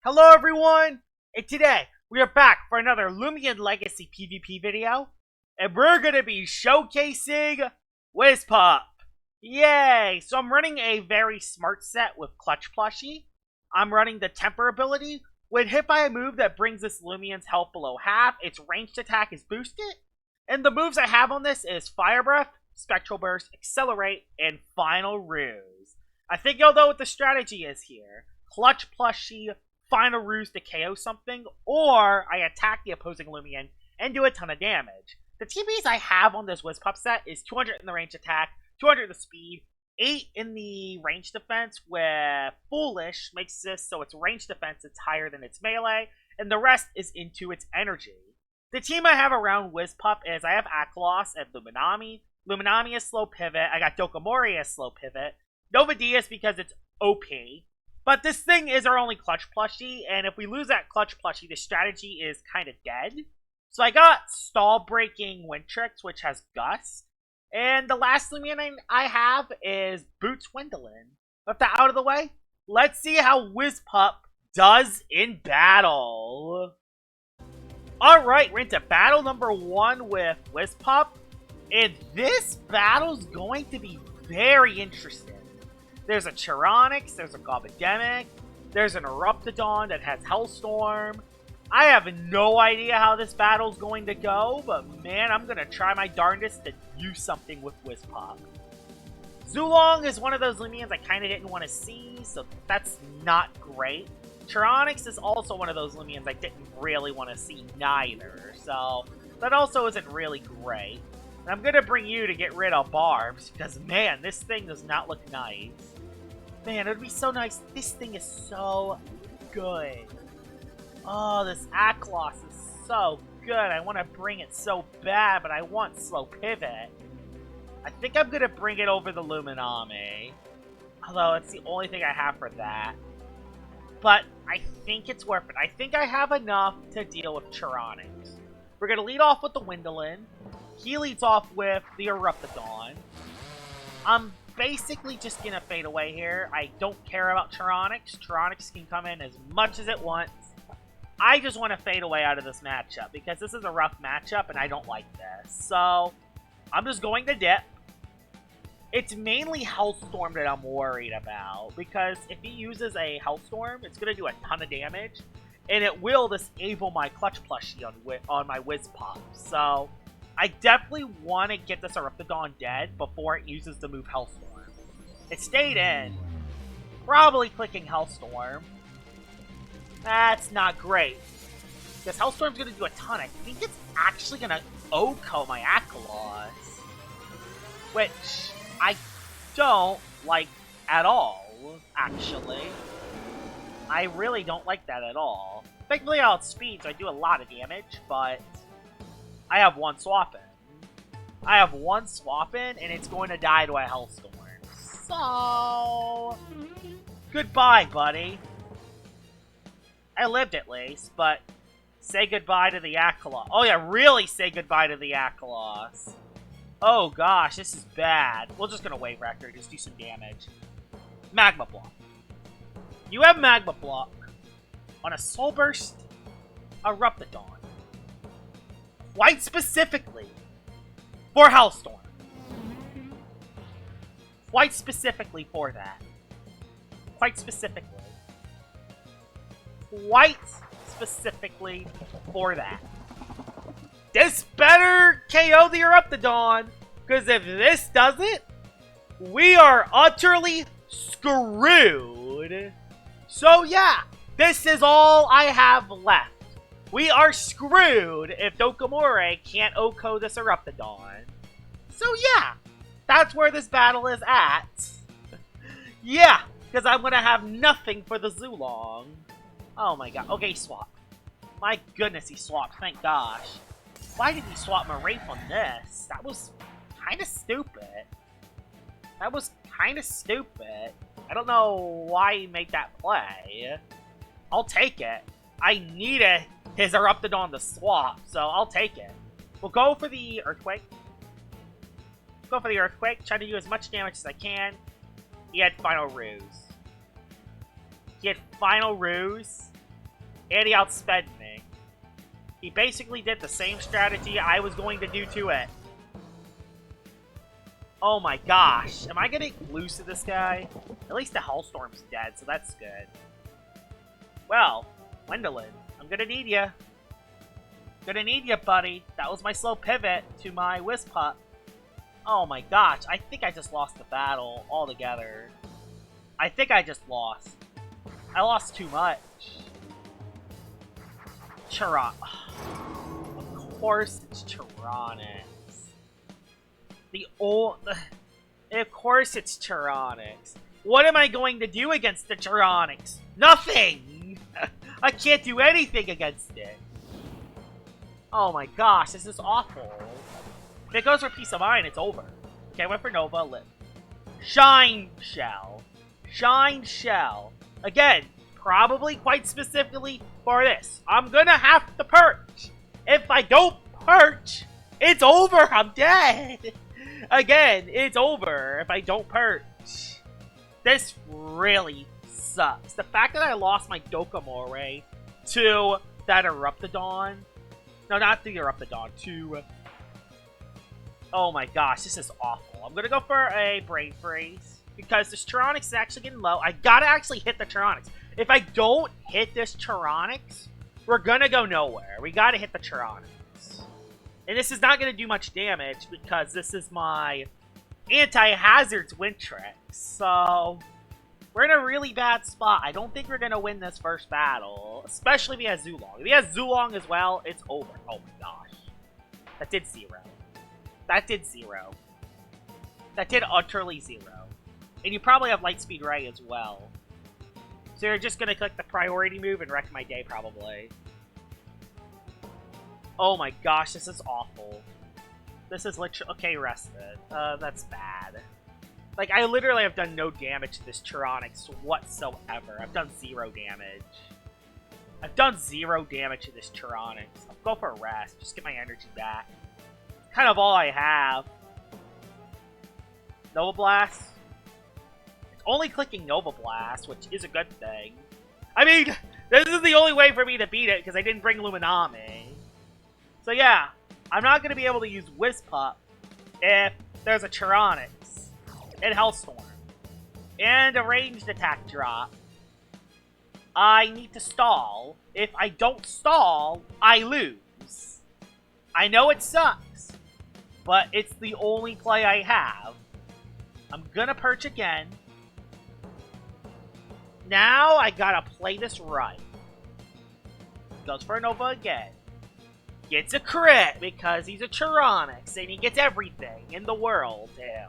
Hello everyone, and today we are back for another Loomian Legacy PvP video, and we're going to be showcasing Whispup. Yay! So I'm running a very smart set with Clutch Plushie. I'm running the Temper ability. When hit by a move that brings this Loomian's health below half, its ranged attack is boosted. And the moves I have on this is Fire Breath, Spectral Burst, Accelerate, and Final Ruse. I think you'll know what the strategy is here. Clutch Plushie, Final Ruse to KO something, or I attack the opposing Loomian and do a ton of damage. The TBs I have on this Whispup set is 200 in the range attack, 200 in the speed, 8 in the range defense, with Foolish makes this so its range defense is higher than its melee, and the rest is into its energy. The team I have around Whispup is I have Akalos and Luminami. Luminami is slow pivot. I got Dokomori as slow pivot. Nova Diaz because it's OP. But this thing is our only Clutch Plushie, and if we lose that Clutch Plushie, the strategy is kind of dead. So I got Stall Breaking Wintrix, which has Gust. And the last Loomian I have is Boots Wendolin. With that out of the way, let's see how Whispup does in battle. Alright, we're into battle number 1 with Whispup. And this battle's going to be very interesting. There's a Chironix, there's a Gobademic, there's an Eruptodon that has Hellstorm. I have no idea how this battle's going to go, but man, I'm going to try my darndest to do something with Whispup. Zulong is one of those Loomians I kind of didn't want to see, so that's not great. Chironix is also one of those Loomians I didn't really want to see neither, so that also isn't really great. And I'm going to bring you to get rid of Barbs, because man, this thing does not look nice. Man, it would be so nice. This thing is so good. Oh, this Akalos is so good. I want to bring it so bad, but I want slow pivot. I think I'm going to bring it over the Luminami. Although, it's the only thing I have for that. But I think it's worth it. I think I have enough to deal with Chironix. We're going to lead off with the Wendolin. He leads off with the Eruptodon. I'm basically just gonna fade away here. I don't care about Chironix. Chironix can come in as much as it wants. I just want to fade away out of this matchup because this is a rough matchup and I don't like this. So I'm just going to dip. It's mainly Hellstorm that I'm worried about because if he uses a Hellstorm, it's gonna do a ton of damage and it will disable my Clutch Plushie on my Whispup. So I definitely want to get this Eruptodon dead before it uses the move Hellstorm. It stayed in. Probably clicking Hellstorm. That's not great. Because Hellstorm's going to do a ton. I think it's actually going to OHKO my Akalos. Which I don't like at all, actually. I really don't like that at all. Thankfully, I outspeed, so I do a lot of damage, but I have one swap in. I have one swap in, and it's going to die to a Hellstorm. So, goodbye, buddy. I lived at least, but say goodbye to the Akalos. Oh yeah, really say goodbye to the Akalos. Oh gosh, this is bad. We're just gonna Wave Rector, just do some damage. Magma Block. You have Magma Block on a Soul Burst Eruptodon. Quite specifically for Hellstorm. Quite specifically for that. Quite specifically. Quite specifically for that. This better KO the Eruptodon, because if this doesn't, we are utterly screwed. So yeah, this is all I have left. We are screwed if Dokomori can't OHKO this Eruptodon. So yeah, that's where this battle is at. Yeah, because I'm going to have nothing for the Zulong. Oh my god. Okay, swap. My goodness, he swapped. Thank gosh. Why did he swap Marape on this? That was kind of stupid. That was kind of stupid. I don't know why he made that play. I'll take it. I needed his Eruptodon to swap, so I'll take it. We'll go for the Earthquake. Go for the Earthquake. Try to do as much damage as I can. He had Final Ruse. He had Final Ruse. And he outsped me. He basically did the same strategy I was going to do to it. Oh my gosh. Am I getting loose to this guy? At least the Hellstorm's dead, so that's good. Well, Gwendolyn, I'm gonna need ya. Gonna need ya, buddy. That was my slow pivot to my Whispup. Oh my gosh, I think I just lost the battle altogether. I think I just lost. I lost too much. Of course it's Tyrannics. Of course it's Tyrannics. What am I going to do against the Tyrannics? Nothing! I can't do anything against it. Oh my gosh, this is awful. If it goes for Peace of Mind, it's over. Okay, I went for Nova, Lip. Shine Shell. Shine Shell. Again, probably quite specifically for this. I'm gonna have to perch. If I don't perch, it's over. I'm dead. Again, it's over if I don't perch. This really sucks. The fact that I lost my Dokamore to that Eruptodon. No, not the Eruptodon. To... Oh my gosh, this is awful. I'm gonna go for a Brain Freeze. Because this Tyrannics is actually getting low. I gotta actually hit the Tyrannics. If I don't hit this Tyrannics, we're gonna go nowhere. We gotta hit the Tyrannics. And this is not gonna do much damage because this is my anti-hazards Wintrix. So, we're in a really bad spot. I don't think we're gonna win this first battle. Especially if he has Zulong. If he has Zulong as well, it's over. Oh my gosh. That did 0. That did 0. That did utterly 0. And you probably have Lightspeed Ray as well. So you're just gonna click the priority move and wreck my day, probably. Oh my gosh, this is awful. This is literally... Okay, rested. That's bad. Like, I literally have done no damage to this Tyrannics whatsoever. I've done 0 damage. I've done 0 damage to this Tyrannics. I'll go for a rest. Just get my energy back. It's kind of all I have. Nova Blast. It's only clicking Nova Blast, which is a good thing. I mean, this is the only way for me to beat it, because I didn't bring Luminami. So yeah, I'm not going to be able to use Whispup if there's a Tyrannics and Hellstorm and a ranged attack drop. I need to stall. If I don't stall, I lose. I know it sucks, but it's the only play I have. I'm gonna perch again. Now I gotta play this right. Goes for a Nova again. Gets a crit because he's a Tyrannics and he gets everything in the world to him.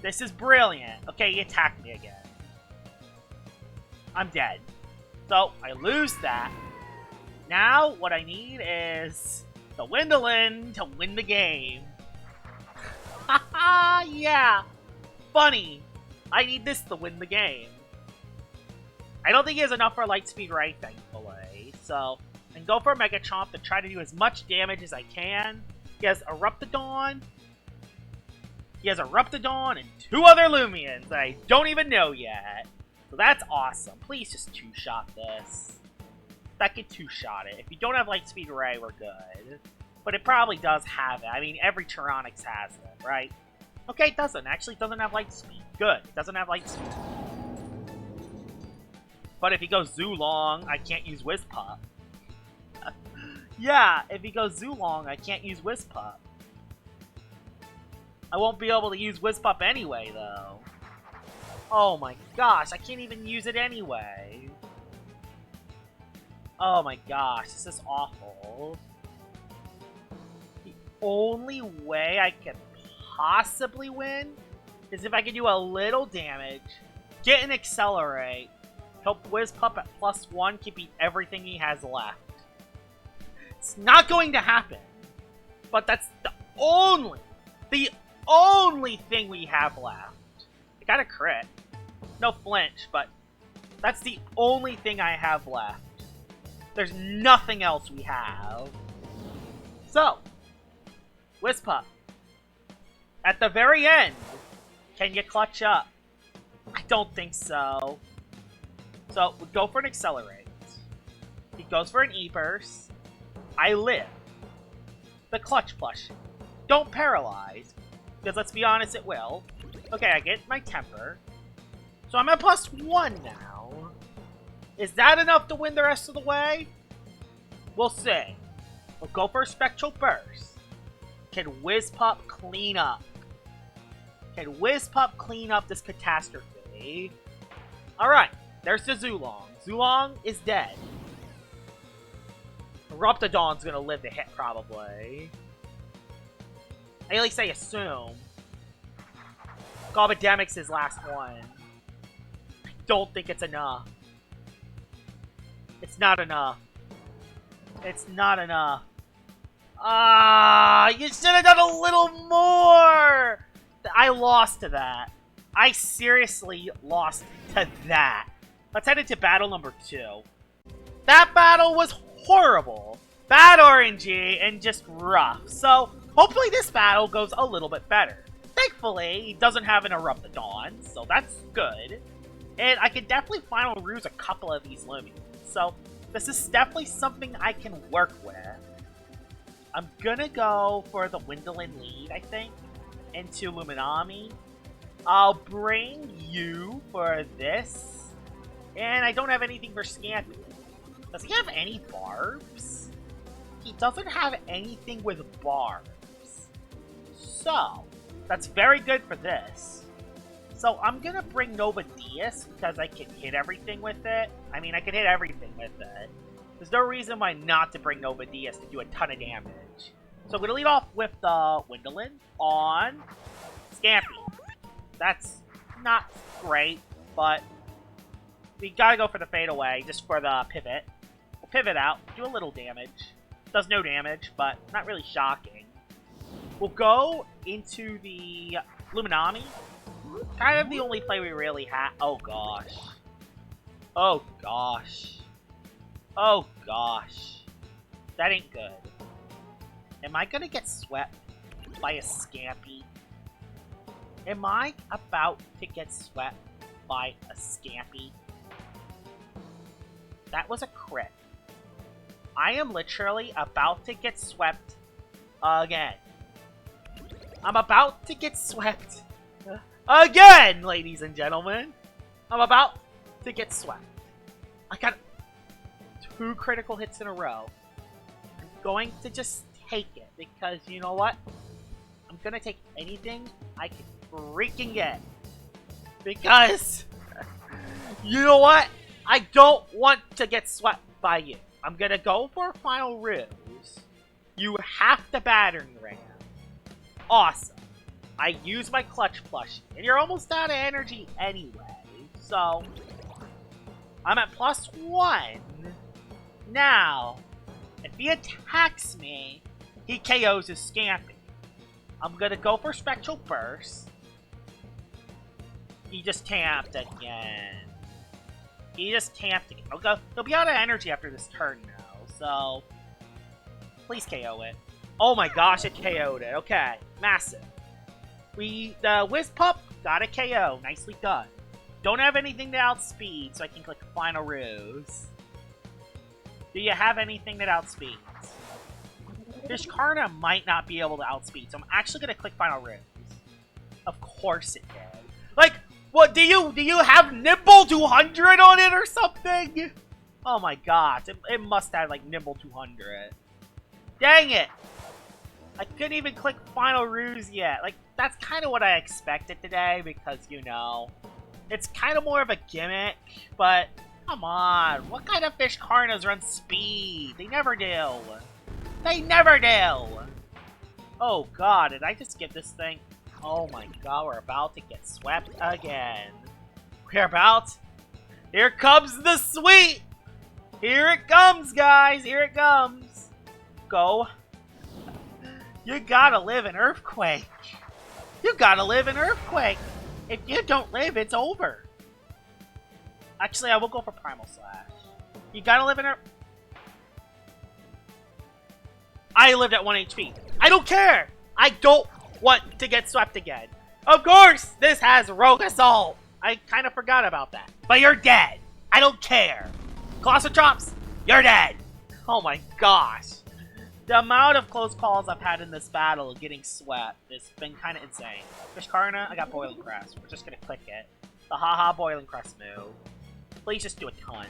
This is brilliant. Okay, he attacked me again. I'm dead. So, I lose that. Now, what I need is the Gwendolyn to win the game. Haha, yeah. Funny. I need this to win the game. I don't think he has enough for Lightspeed Ray, thankfully. So, I can go for a Mega Chomp to try to do as much damage as I can. He has Eruptodon. He has Eruptodon and 2 other Loomians that I don't even know yet. So that's awesome. Please just 2-shot this. That could 2-shot it. If you don't have Lightspeed Ray, we're good. But it probably does have it. I mean, every Tyrannics has it, right? Okay, it doesn't. Actually, it doesn't have Lightspeed. Good. It doesn't have Lightspeed. But if he goes Zulong, I can't use Whispup. Yeah, if he goes Zulong, I can't use Whispup. I won't be able to use Whispup anyway, though. Oh my gosh, I can't even use it anyway. Oh my gosh, this is awful. The only way I can possibly win is if I can do a little damage, get an Accelerate, help Whispup at +1, keeping everything he has left. It's not going to happen, but that's the only thing we have left. I got a crit. No flinch, but that's the only thing I have left. There's nothing else we have. So, Whispup, at the very end, can you clutch up? I don't think so. So, we'll go for an Accelerate. He goes for an E-Burst. I live. The Clutch Plush. Don't paralyze. Because let's be honest, it will. Okay, I get my temper. So I'm at +1 now. Is that enough to win the rest of the way? We'll see. We'll go for a Spectral Burst. Can Whispup clean up? Can Whispup clean up this catastrophe? Alright, there's the Zulong. Zulong is dead. Eruptodon's gonna live to hit, probably. At least I assume. Gobademic's his last one. I don't think it's enough. It's not enough. It's not enough. Ah, you should have done a little more! I lost to that. I seriously lost to that. Let's head into battle number 2. That battle was horrible. Bad RNG and just rough. So, hopefully this battle goes a little bit better. Thankfully, he doesn't have an Eruptodon, so that's good. And I can definitely final ruse a couple of these Loomians. So, this is definitely something I can work with. I'm gonna go for the Windolin lead, I think, into Luminami. I'll bring you for this. And I don't have anything for Scampy. Does he have any barbs? He doesn't have anything with barbs. So, that's very good for this. So, I'm gonna bring Nova Diaz because I can hit everything with it. I mean, I can hit everything with it. There's no reason why not to bring Nova Diaz to do a ton of damage. So, I'm gonna lead off with the Windolin on Scampy. That's not great, but we gotta go for the fade away just for the pivot. We'll pivot out, do a little damage. Does no damage, but not really shocking. We'll go into the Luminami. Kind of the only play we really have. Oh gosh. Oh gosh. Oh gosh. That ain't good. Am I gonna get swept by a Scampy? Am I about to get swept by a Scampy? That was a crit. I am literally about to get swept again. I'm about to get swept again, ladies and gentlemen. I'm about to get swept. I got 2 critical hits in a row. I'm going to just take it because you know what? I'm gonna take anything I can freaking get. Because, you know what? I don't want to get swept by you. I'm gonna go for a final ruse. You have to battering ram. Awesome. I use my clutch plushie, and you're almost out of energy anyway. So, I'm at +1. Now, if he attacks me, he KOs his Scampy. I'm gonna go for Spectral Burst. He just tamped again. He just tamped again. He'll be out of energy after this turn now, so please KO it. Oh my gosh, it KO'd it. Okay, massive. The Whispup got a KO. Nicely done. Don't have anything to outspeed, so I can click Final Ruse. Do you have anything that outspeeds? Fishkarna might not be able to outspeed, so I'm actually gonna click Final Ruse. Of course it did. Like, what, do you have Nimble 200 on it or something? Oh my gosh, it must have like Nimble 200. Dang it! I couldn't even click Final Ruse yet. Like, that's kind of what I expected today because, you know, it's kind of more of a gimmick, but come on. What kind of Fishkarnas run speed? They never do. They never do! Oh god, did I just get this thing? Oh my god, we're about to get swept again. We're about... Here comes the sweep! Here it comes, guys! Here it comes! Go. You gotta live in Earthquake. You gotta live in Earthquake. If you don't live, it's over. Actually, I will go for Primal Slash. You gotta live in Earthquake. I lived at 1 HP. I don't care! I don't want to get swept again. Of course, this has Rogue Assault. I kind of forgot about that. But you're dead. I don't care. Colossal Drops. You're dead! Oh my gosh. The amount of close calls I've had in this battle getting swept has been kind of insane. Fish Karna, I got Boiling Crest. We're just gonna click it. The haha Boiling Crest move. Please just do a ton.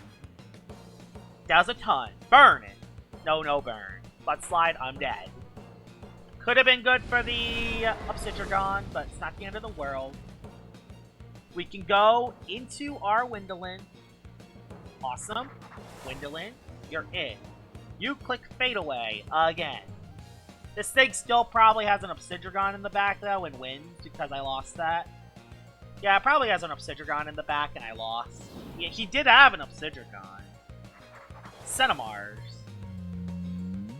Does a ton. Burn it. No, no burn. Butt slide, I'm dead. Could have been good for the Obsidian, but it's not the end of the world. We can go into our Windolin. Awesome. Windolin, you're in. You click Fade Away again. This thing still probably has an Obsidian in the back, though, and wins because I lost that. Yeah, it probably has an Obsidian in the back, and I lost. Yeah, he did have an Obsidian. Cinemars.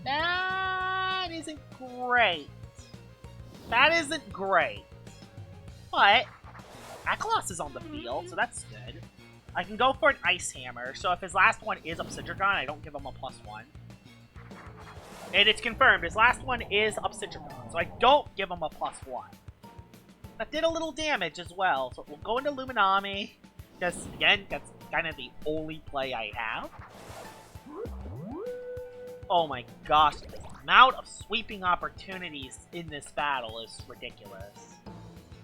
That isn't great. That isn't great. But Akalos is on the field, so that's good. I can go for an Ice Hammer, so if his last one is Obsidian, I don't give him a +1. And it's confirmed, his last one is Obsidian, so I don't give him a +1. That did a little damage as well, so we'll go into Luminami, because, again, that's kind of the only play I have. Oh my gosh, the amount of sweeping opportunities in this battle is ridiculous.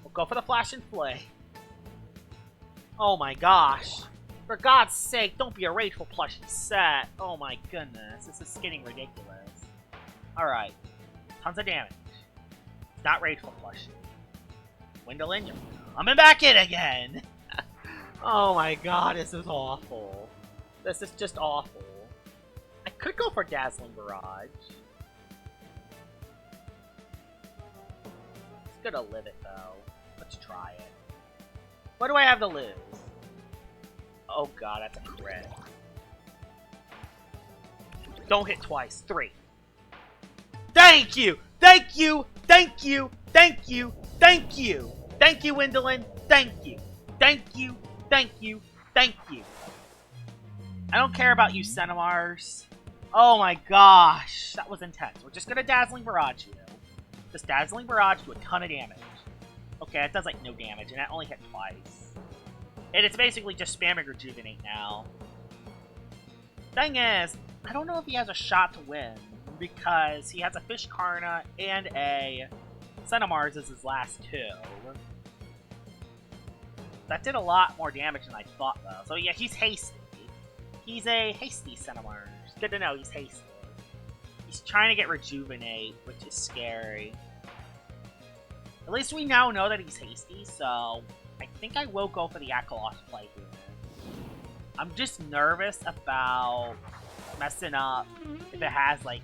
We'll go for the Flash and Flay. Oh my gosh. For God's sake, don't be a Rageful Plushie set. Oh my goodness, this is getting ridiculous. Alright. Tons of damage. It's not Rageful Plushie. Windolin, you're coming back in again! Oh my god, this is awful. This is just awful. I could go for Dazzling Barrage. It's gonna live it though. Let's try it. What do I have to lose? Oh god, that's a crit. Don't hit twice. 3. Thank you! Thank you! Thank you! Thank you! Thank you! Thank you, Windolin! Thank you! Thank you! Thank you! Thank you! I don't care about you, Cinemars. Oh my gosh, that was intense. We're just gonna Dazzling Barrage you. Just Dazzling Barrage do a ton of damage. Okay, it does like no damage, and that only hit twice. And it's basically just spamming Rejuvenate now. Thing is, I don't know if he has a shot to win, because he has a Fish Karna and a Cinemars as his last 2. That did a lot more damage than I thought, though. So yeah, he's hasty. He's a hasty Cinemars. Good to know he's hasty. He's trying to get Rejuvenate, which is scary. At least we now know that he's hasty, so I think I will go for the Akalos play here. I'm just nervous about messing up if it has, like,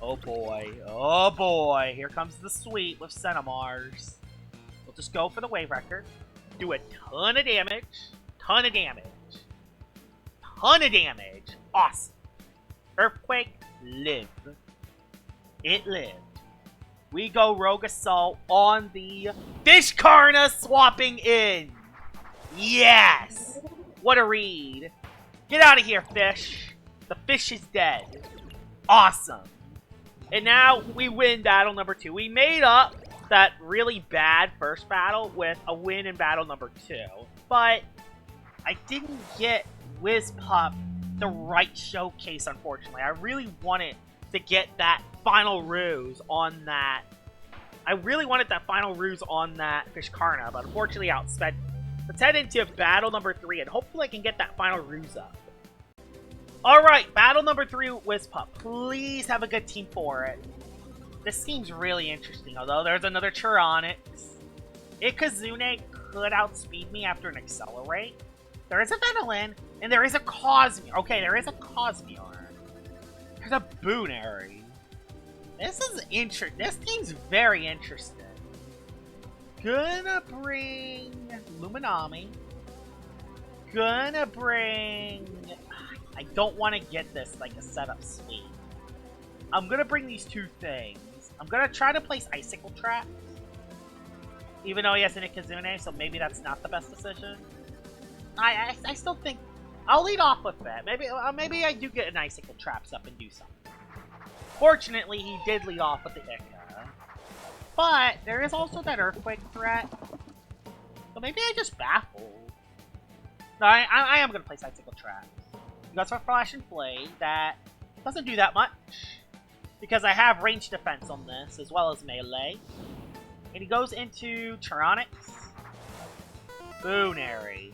oh boy, here comes the sweep with Cinemars. We'll just go for the Wave Record, do a ton of damage, ton of damage. Awesome. Earthquake, live. It lived. We go Rogue Assault on the Fish Karna swapping in. Yes! What a read. Get out of here, fish. The fish is dead. Awesome. And now we win battle number 2. We made up that really bad first battle with a win in battle number 2. But I didn't get Whispup the right showcase, unfortunately. I really wanted to get that final ruse on that. I really wanted that final ruse on that Fish Karna, but unfortunately outsped me. Let's head into battle number 3, and hopefully I can get that final ruse up. Alright, battle number 3 with Whispup. Please have a good team for it. This seems really interesting, although there's another Tyranix. Ikazune could outspeed me after an Accelerate. There is a Venolin, and there is a Cosmere. Okay, there is a Cosmere. There's a Boonary. This is interesting. This team's very interesting. Gonna bring Luminami. Gonna bring... I don't want to get this like a setup sweep. I'm gonna bring these 2 things. I'm gonna try to place Icicle Traps. Even though he has an Ikazune, so maybe that's not the best decision. I still think I'll lead off with that. Maybe I do get an Icicle Traps up and do something. Fortunately, he did lead off with the Ica. But there is also that Earthquake threat. So maybe I just baffle. No, I am going to place Icicle Traps. goes for Flash and Flame. That doesn't do that much, because I have range defense on this, as well as melee. And he goes into Tyrannics. Boonary.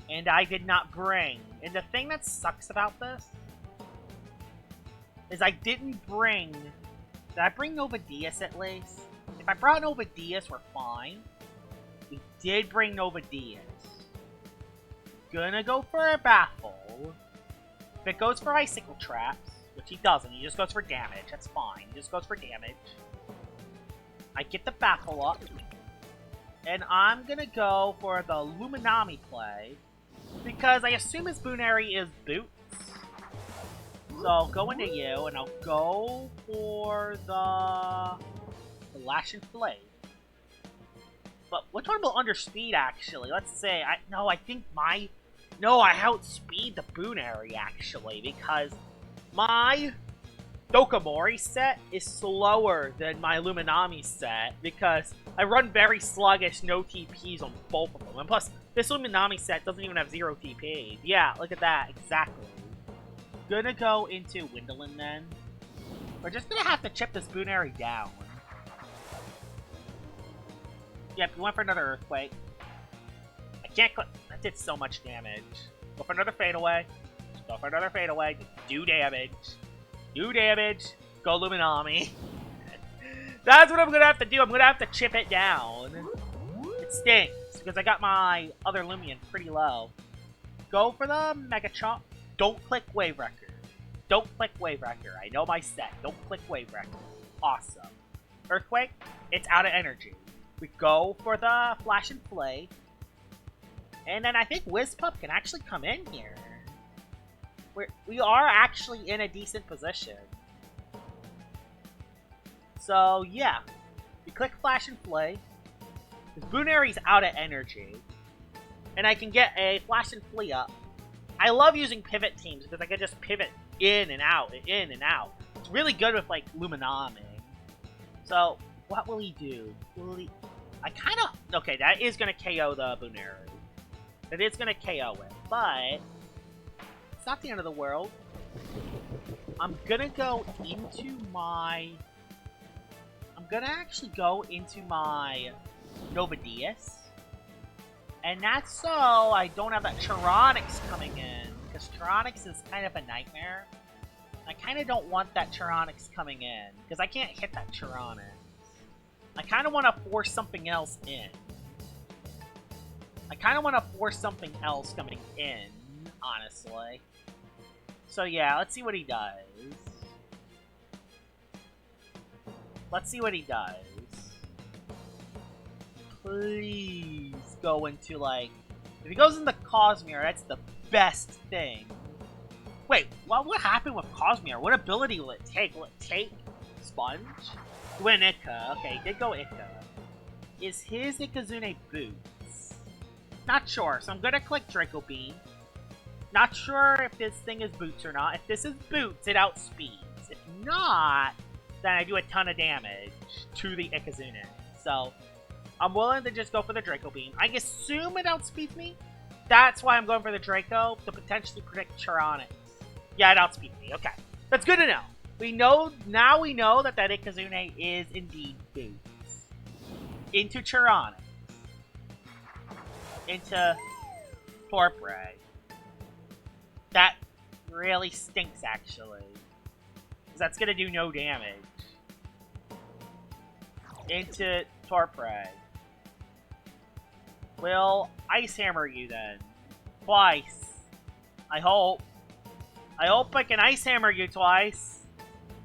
And I did not bring. And the thing that sucks about this is I didn't bring... Did I bring Nova Diaz at least? If I brought Nova Diaz, we're fine. We did bring Nova Diaz. Gonna go for a Baffle. If it goes for Icicle Traps, which he doesn't, he just goes for damage. That's fine. He just goes for damage. I get the Baffle up. And I'm gonna go for the Luminami play, because I assume his Boonary is Boots. So I'll go into you, and I'll go for the Lash and Flame. But which one will underspeed, actually? Let's say, I outspeed the Boonary, actually, because my Dokomori set is slower than my Luminami set, because I run very sluggish, no TPs on both of them. And plus, this Luminami set doesn't even have 0 TP. Yeah, look at that, exactly. Gonna go into Windolin then. We're just gonna have to chip this Boonary down. Yep, he went for another Earthquake. I can't click. That did so much damage. Go for another Fadeaway. Go for another Fadeaway. Do damage. Do damage. Go Luminami. That's what I'm gonna have to do. I'm gonna have to chip it down. It stinks, because I got my other Loomian pretty low. Go for the Mega Chomp. Don't click Wave Wrecker. Don't click Wave Wrecker. I know my set. Don't click Wave Wrecker. Awesome. Earthquake. It's out of energy. We go for the Flash and Flay. And then I think Whispup can actually come in here. We are actually in a decent position. So, yeah. We click Flash and Flay. Because Boonary's out of energy. And I can get a Flash and Flea up. I love using pivot teams because I can just pivot in and out, in and out. It's really good with, like, Luminami. So, what will he do? Will he... I kind of... Okay, that is going to KO the Boonary. That is going to KO it, but... It's not the end of the world. I'm going to go into my... I'm going to actually go into my Nova Diaz. And that's so I don't have that Tyrannics coming in. Because Tyrannics is kind of a nightmare. I kind of don't want that Tyrannics coming in. Because I can't hit that Tyrannics. I kind of want to force something else in. I kind of want to force something else coming in, honestly. So yeah, let's see what he does. Let's see what he does. Please go into, like... If he goes into Cosmere, that's the best thing. Wait, what happened with Cosmere? What ability will it take? Will it take Sponge? He went Itka. Okay, he did go Itka. Is his Ikazune Boots? Not sure, so I'm gonna click Draco Beam. Not sure if this thing is Boots or not. If this is Boots, it outspeeds. If not, then I do a ton of damage to the Ikazune. So, I'm willing to just go for the Draco Beam. I assume it outspeeds me. That's why I'm going for the Draco, to potentially predict Tyrannics. Yeah, it outspeeds me. Okay. That's good to know. Now we know that Ikazune is indeed Boots. Into Tyrannics. Into Torpray. That really stinks, actually. Because that's going to do no damage. Into Torpray. Will Ice Hammer you then? Twice. I hope. I hope I can Ice Hammer you twice.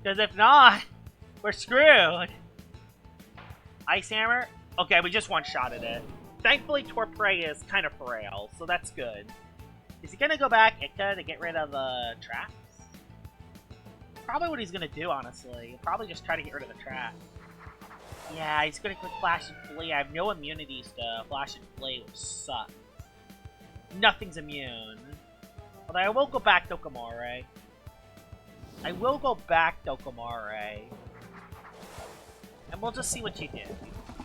Because if not, we're screwed. Ice Hammer? Okay, we just one-shotted it. Thankfully, Torpray is kind of frail, so that's good. Is he going to go back Itka to get rid of the traps? Probably what he's going to do, honestly. He'll probably just try to get rid of the trap. Yeah, he's going to click Flash and Flee. I have no immunities to Flash and Flee, which sucks. Nothing's immune. Although I will go back Dokomore. I will go back Dokomore. And we'll just see what you do.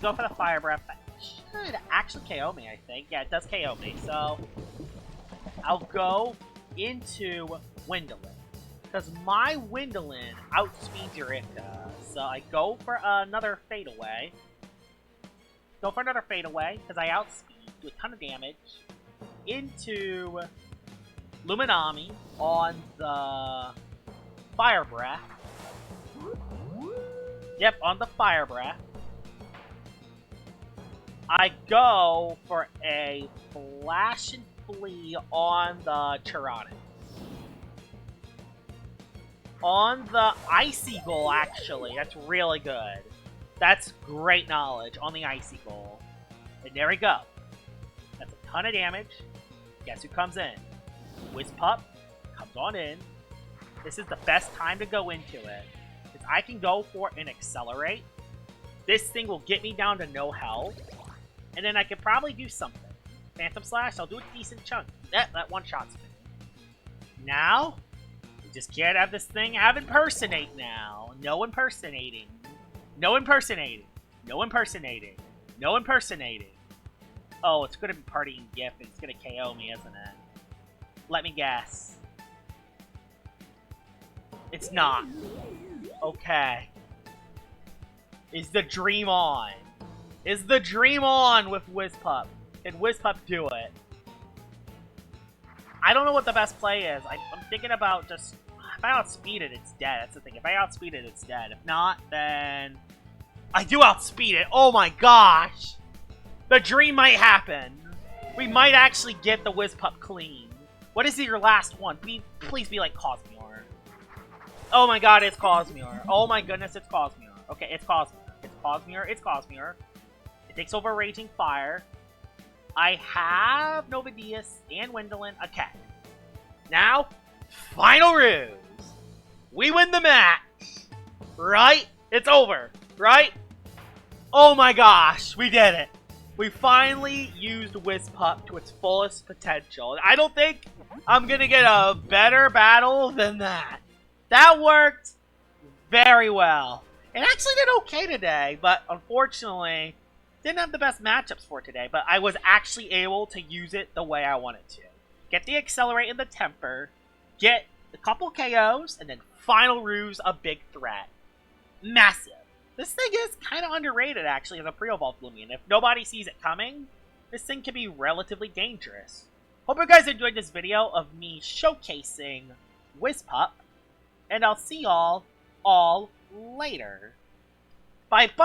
Go for the Fire Breath. That should actually KO me, I think. Yeah, it does KO me, so... I'll go into Windolin. Because my Windolin outspeeds Eureka. So I go for another fadeaway. Because I outspeed, do a ton of damage. Into Luminami on the Fire Breath. Yep, on the Fire Breath. I go for a Flash and Flee on the Tyrannosaurus. On the Icicle, actually. That's really good. That's great knowledge on the Icicle. And there we go. That's a ton of damage. Guess who comes in? Whispup comes on in. This is the best time to go into it. Because I can go for an Accelerate. This thing will get me down to no health. And then I could probably do something. Phantom Slash, I'll do a decent chunk. That one shot's me. Now, we just can't have this thing have Impersonate now. No impersonating. No impersonating. No impersonating. No impersonating. Oh, it's gonna be Partying Gift and it's gonna KO me, isn't it? Let me guess. It's not. Okay. Is the dream on? Is the dream on with Whispup? Can Whispup do it? I don't know what the best play is. I'm thinking about just... If I outspeed it, it's dead. That's the thing. If I outspeed it, it's dead. If not, then... I do outspeed it! Oh my gosh! The dream might happen. We might actually get the Whispup clean. What is your last one? Please be like Cosmere. Oh my god, it's Cosmere. Oh my goodness, it's Cosmere. Okay, it's Cosmere. It's Cosmere. It's Cosmere. It takes over Raging Fire. I have Novidius and Wendolin. Okay. Now, final ruse. We win the match. Right? It's over. Right? Oh my gosh, we did it. We finally used Whispup to its fullest potential. I don't think I'm gonna get a better battle than that. That worked very well. It actually did okay today, but unfortunately, didn't have the best matchups for today, but I was actually able to use it the way I wanted to. Get the Accelerate and the Temper, get a couple KOs, and then final ruse a big threat. Massive. This thing is kind of underrated, actually, as a pre-evolved Loomian. If nobody sees it coming, this thing can be relatively dangerous. Hope you guys enjoyed this video of me showcasing Whispup, and I'll see y'all all later. Bye-bye!